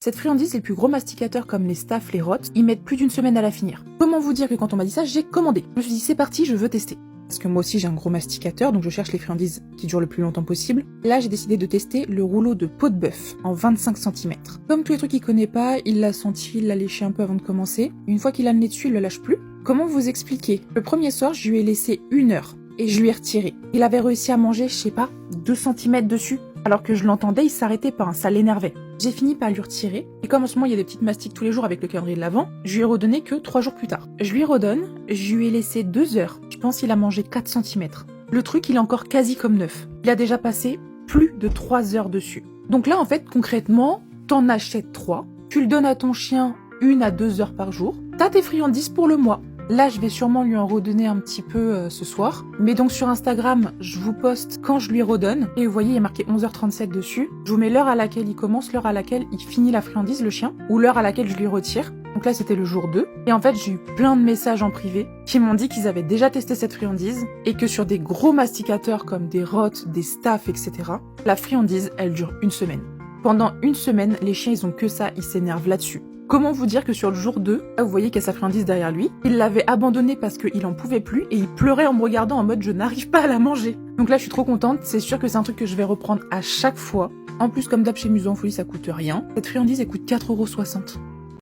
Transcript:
Cette friandise, les plus gros masticateurs comme les Staff, les Rots, ils mettent plus d'une semaine à la finir. Comment vous dire que quand on m'a dit ça, j'ai commandé. Je me suis dit c'est parti, je veux tester. Parce que moi aussi j'ai un gros masticateur, donc je cherche les friandises qui durent le plus longtemps possible. Là j'ai décidé de tester le rouleau de peau de bœuf en 25 cm. Comme tous les trucs qu'il connaît pas, il l'a senti, il l'a léché un peu avant de commencer. Une fois qu'il a le nez dessus, il le lâche plus. Comment vous expliquer? Le premier soir, je lui ai laissé 1 heure et je lui ai retiré. Il avait réussi à manger, je sais pas, 2 cm dessus. Alors que je l'entendais, il s'arrêtait pas, ça l'énervait. J'ai fini par lui retirer, et comme en ce moment il y a des petites mastiques tous les jours avec le calendrier de l'Avent, je lui ai redonné que 3 jours plus tard. Je lui redonne, je lui ai laissé 2 heures, je pense qu'il a mangé 4 cm. Le truc, il est encore quasi comme neuf. Il a déjà passé plus de 3 heures dessus. Donc là, en fait, concrètement, t'en achètes 3, tu le donnes à ton chien 1 à 2 heures par jour, t'as tes friandises pour le mois. Là, je vais sûrement lui en redonner un petit peu ce soir. Mais donc sur Instagram, je vous poste quand je lui redonne. Et vous voyez, il y a marqué 11h37 dessus. Je vous mets l'heure à laquelle il commence, l'heure à laquelle il finit la friandise, le chien, ou l'heure à laquelle je lui retire. Donc là, c'était le jour 2. Et en fait, j'ai eu plein de messages en privé qui m'ont dit qu'ils avaient déjà testé cette friandise et que sur des gros masticateurs comme des Rots, des Staff, etc., la friandise, elle dure 1 semaine. Pendant 1 semaine, les chiens, ils ont que ça, ils s'énervent là-dessus. Comment vous dire que sur le jour 2, là vous voyez qu'il y a sa friandise derrière lui, il l'avait abandonnée parce qu'il en pouvait plus et il pleurait en me regardant en mode je n'arrive pas à la manger. Donc là je suis trop contente, c'est sûr que c'est un truc que je vais reprendre à chaque fois. En plus comme d'hab chez Museau en Folie ça coûte rien. Cette friandise elle coûte 4,60 €.